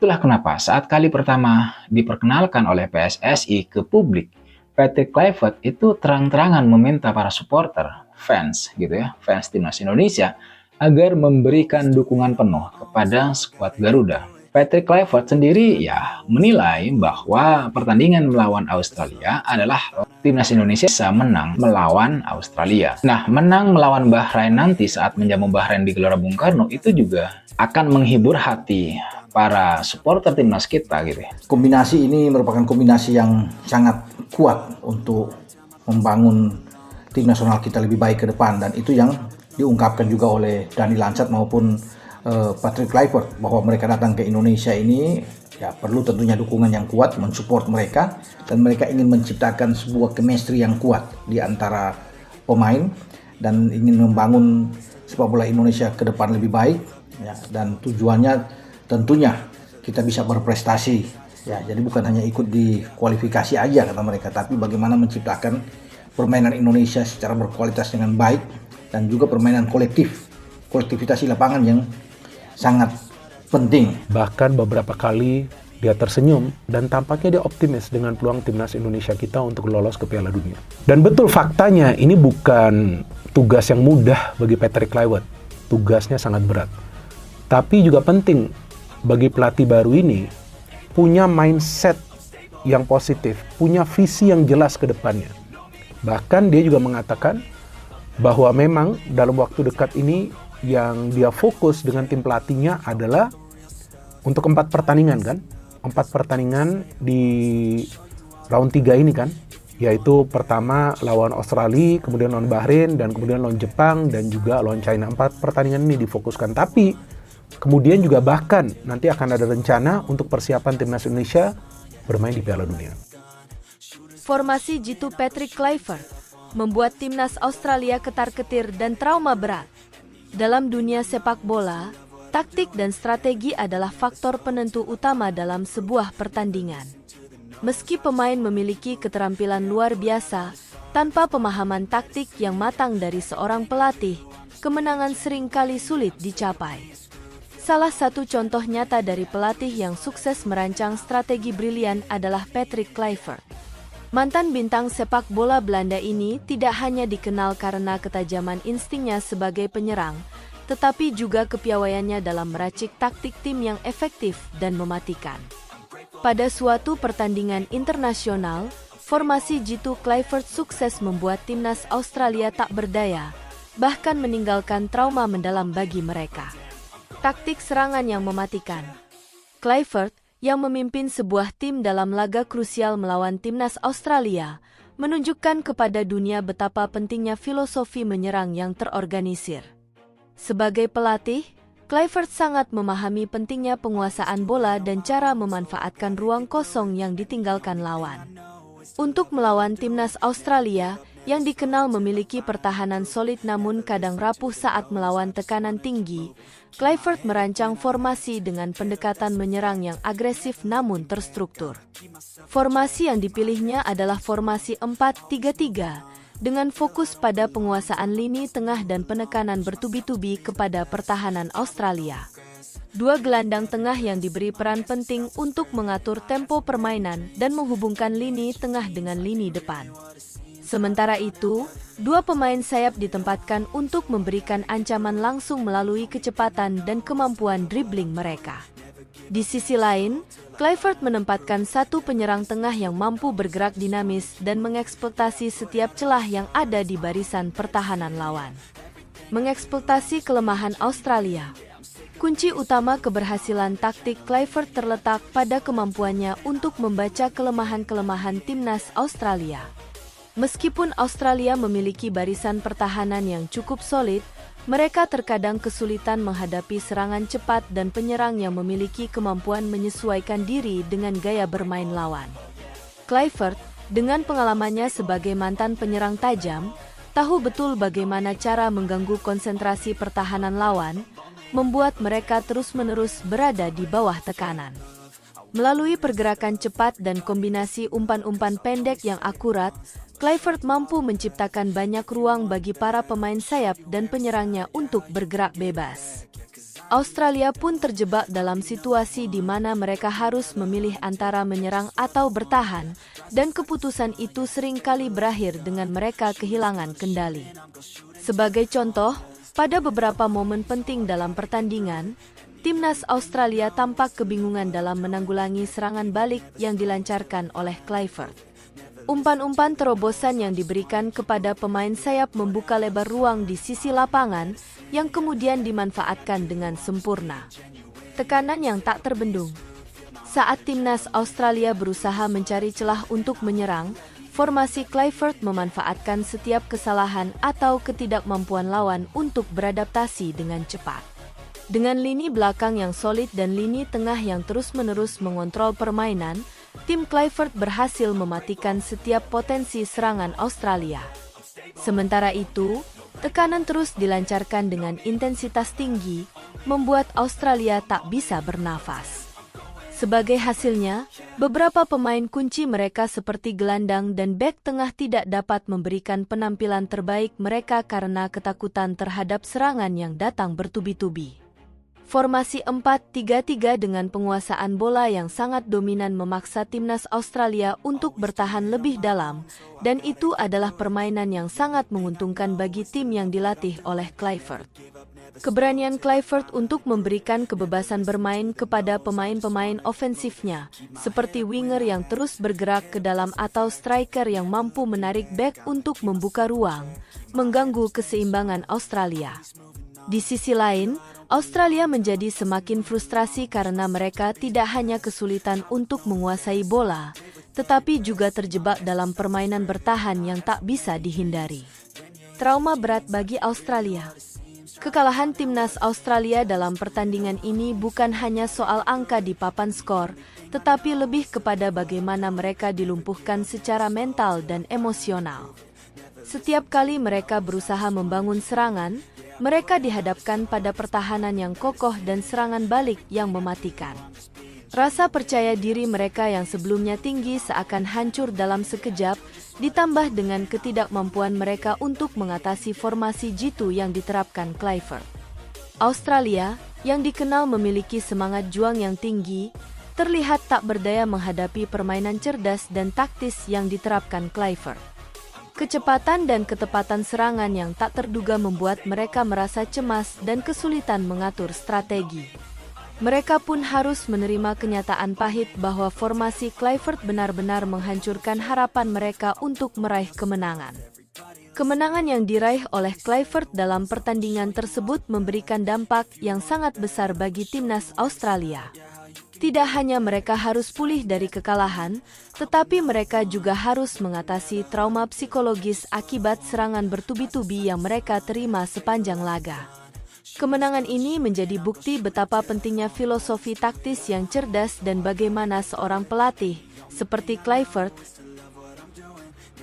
Itulah kenapa saat kali pertama diperkenalkan oleh PSSI ke publik, Patrick Kluivert itu terang-terangan meminta para supporter, fans gitu ya, fans timnas Indonesia agar memberikan dukungan penuh kepada skuad Garuda. Patrick Kluivert sendiri ya menilai bahwa pertandingan melawan Australia adalah timnas Indonesia bisa menang melawan Australia. Nah, menang melawan Bahrain nanti saat menjamu Bahrain di Gelora Bung Karno itu juga akan menghibur hati para supporter timnas kita gitu ya. Kombinasi ini merupakan kombinasi yang sangat kuat untuk membangun tim nasional kita lebih baik ke depan, dan itu yang diungkapkan juga oleh Dani Lansat maupun Patrick Kluivert, bahwa mereka datang ke Indonesia ini ya perlu tentunya dukungan yang kuat mensupport mereka, dan mereka ingin menciptakan sebuah chemistry yang kuat di antara pemain dan ingin membangun sepak bola Indonesia ke depan lebih baik ya, dan tujuannya tentunya kita bisa berprestasi ya. Jadi bukan hanya ikut di kualifikasi aja kata mereka, tapi bagaimana menciptakan permainan Indonesia secara berkualitas dengan baik, dan juga permainan kolektivitas di lapangan yang sangat penting. Bahkan beberapa kali dia tersenyum dan tampaknya dia optimis dengan peluang timnas Indonesia kita untuk lolos ke Piala Dunia. Dan betul, faktanya ini bukan tugas yang mudah bagi Patrick Kluivert. Tugasnya sangat berat. Tapi juga penting bagi pelatih baru ini punya mindset yang positif, punya visi yang jelas ke depannya. Bahkan dia juga mengatakan bahwa memang dalam waktu dekat ini yang dia fokus dengan tim pelatihnya adalah untuk 4 pertandingan kan. 4 pertandingan di round 3 ini kan. Yaitu pertama lawan Australia, kemudian lawan Bahrain, dan kemudian lawan Jepang, dan juga lawan China. 4 pertandingan ini difokuskan. Tapi kemudian juga bahkan nanti akan ada rencana untuk persiapan timnas Indonesia bermain di Piala Dunia. Formasi jitu Patrick Kluivert membuat timnas Australia ketar-ketir dan trauma berat. Dalam dunia sepak bola, taktik dan strategi adalah faktor penentu utama dalam sebuah pertandingan. Meski pemain memiliki keterampilan luar biasa, tanpa pemahaman taktik yang matang dari seorang pelatih, kemenangan seringkali sulit dicapai. Salah satu contoh nyata dari pelatih yang sukses merancang strategi brilian adalah Patrick Kluivert. Mantan bintang sepak bola Belanda ini tidak hanya dikenal karena ketajaman instingnya sebagai penyerang, tetapi juga kepiawaiannya dalam meracik taktik tim yang efektif dan mematikan. Pada suatu pertandingan internasional, formasi jitu Kluivert sukses membuat timnas Australia tak berdaya, bahkan meninggalkan trauma mendalam bagi mereka. Taktik serangan yang mematikan. Kluivert yang memimpin sebuah tim dalam laga krusial melawan timnas Australia, menunjukkan kepada dunia betapa pentingnya filosofi menyerang yang terorganisir. Sebagai pelatih, Kluivert sangat memahami pentingnya penguasaan bola dan cara memanfaatkan ruang kosong yang ditinggalkan lawan. Untuk melawan timnas Australia, yang dikenal memiliki pertahanan solid namun kadang rapuh saat melawan tekanan tinggi, Kluivert merancang formasi dengan pendekatan menyerang yang agresif namun terstruktur. Formasi yang dipilihnya adalah formasi 4-3-3, dengan fokus pada penguasaan lini tengah dan penekanan bertubi-tubi kepada pertahanan Australia. 2 gelandang tengah yang diberi peran penting untuk mengatur tempo permainan dan menghubungkan lini tengah dengan lini depan. Sementara itu, 2 pemain sayap ditempatkan untuk memberikan ancaman langsung melalui kecepatan dan kemampuan dribbling mereka. Di sisi lain, Kluivert menempatkan 1 penyerang tengah yang mampu bergerak dinamis dan mengeksploitasi setiap celah yang ada di barisan pertahanan lawan. Mengeksploitasi kelemahan Australia. Kunci utama keberhasilan taktik Kluivert terletak pada kemampuannya untuk membaca kelemahan-kelemahan timnas Australia. Meskipun Australia memiliki barisan pertahanan yang cukup solid, mereka terkadang kesulitan menghadapi serangan cepat dan penyerang yang memiliki kemampuan menyesuaikan diri dengan gaya bermain lawan. Kluivert, dengan pengalamannya sebagai mantan penyerang tajam, tahu betul bagaimana cara mengganggu konsentrasi pertahanan lawan, membuat mereka terus-menerus berada di bawah tekanan. Melalui pergerakan cepat dan kombinasi umpan-umpan pendek yang akurat, Kluivert mampu menciptakan banyak ruang bagi para pemain sayap dan penyerangnya untuk bergerak bebas. Australia pun terjebak dalam situasi di mana mereka harus memilih antara menyerang atau bertahan, dan keputusan itu seringkali berakhir dengan mereka kehilangan kendali. Sebagai contoh, pada beberapa momen penting dalam pertandingan, timnas Australia tampak kebingungan dalam menanggulangi serangan balik yang dilancarkan oleh Kluivert. Umpan-umpan terobosan yang diberikan kepada pemain sayap membuka lebar ruang di sisi lapangan yang kemudian dimanfaatkan dengan sempurna. Tekanan yang tak terbendung. Saat timnas Australia berusaha mencari celah untuk menyerang, formasi Kluivert memanfaatkan setiap kesalahan atau ketidakmampuan lawan untuk beradaptasi dengan cepat. Dengan lini belakang yang solid dan lini tengah yang terus-menerus mengontrol permainan, tim Kluivert berhasil mematikan setiap potensi serangan Australia. Sementara itu, tekanan terus dilancarkan dengan intensitas tinggi, membuat Australia tak bisa bernafas. Sebagai hasilnya, beberapa pemain kunci mereka seperti gelandang dan bek tengah tidak dapat memberikan penampilan terbaik mereka karena ketakutan terhadap serangan yang datang bertubi-tubi. Formasi 4-3-3 dengan penguasaan bola yang sangat dominan memaksa timnas Australia untuk bertahan lebih dalam, dan itu adalah permainan yang sangat menguntungkan bagi tim yang dilatih oleh Kluivert. Keberanian Kluivert untuk memberikan kebebasan bermain kepada pemain-pemain ofensifnya, seperti winger yang terus bergerak ke dalam atau striker yang mampu menarik bek untuk membuka ruang, mengganggu keseimbangan Australia. Di sisi lain, Australia menjadi semakin frustrasi karena mereka tidak hanya kesulitan untuk menguasai bola, tetapi juga terjebak dalam permainan bertahan yang tak bisa dihindari. Trauma berat bagi Australia. Kekalahan timnas Australia dalam pertandingan ini bukan hanya soal angka di papan skor, tetapi lebih kepada bagaimana mereka dilumpuhkan secara mental dan emosional. Setiap kali mereka berusaha membangun serangan, mereka dihadapkan pada pertahanan yang kokoh dan serangan balik yang mematikan. Rasa percaya diri mereka yang sebelumnya tinggi seakan hancur dalam sekejap, ditambah dengan ketidakmampuan mereka untuk mengatasi formasi jitu yang diterapkan Kluivert. Australia, yang dikenal memiliki semangat juang yang tinggi, terlihat tak berdaya menghadapi permainan cerdas dan taktis yang diterapkan Kluivert. Kecepatan dan ketepatan serangan yang tak terduga membuat mereka merasa cemas dan kesulitan mengatur strategi. Mereka pun harus menerima kenyataan pahit bahwa formasi Kluivert benar-benar menghancurkan harapan mereka untuk meraih kemenangan. Kemenangan yang diraih oleh Kluivert dalam pertandingan tersebut memberikan dampak yang sangat besar bagi timnas Australia. Tidak hanya mereka harus pulih dari kekalahan, tetapi mereka juga harus mengatasi trauma psikologis akibat serangan bertubi-tubi yang mereka terima sepanjang laga. Kemenangan ini menjadi bukti betapa pentingnya filosofi taktis yang cerdas dan bagaimana seorang pelatih, seperti Kluivert,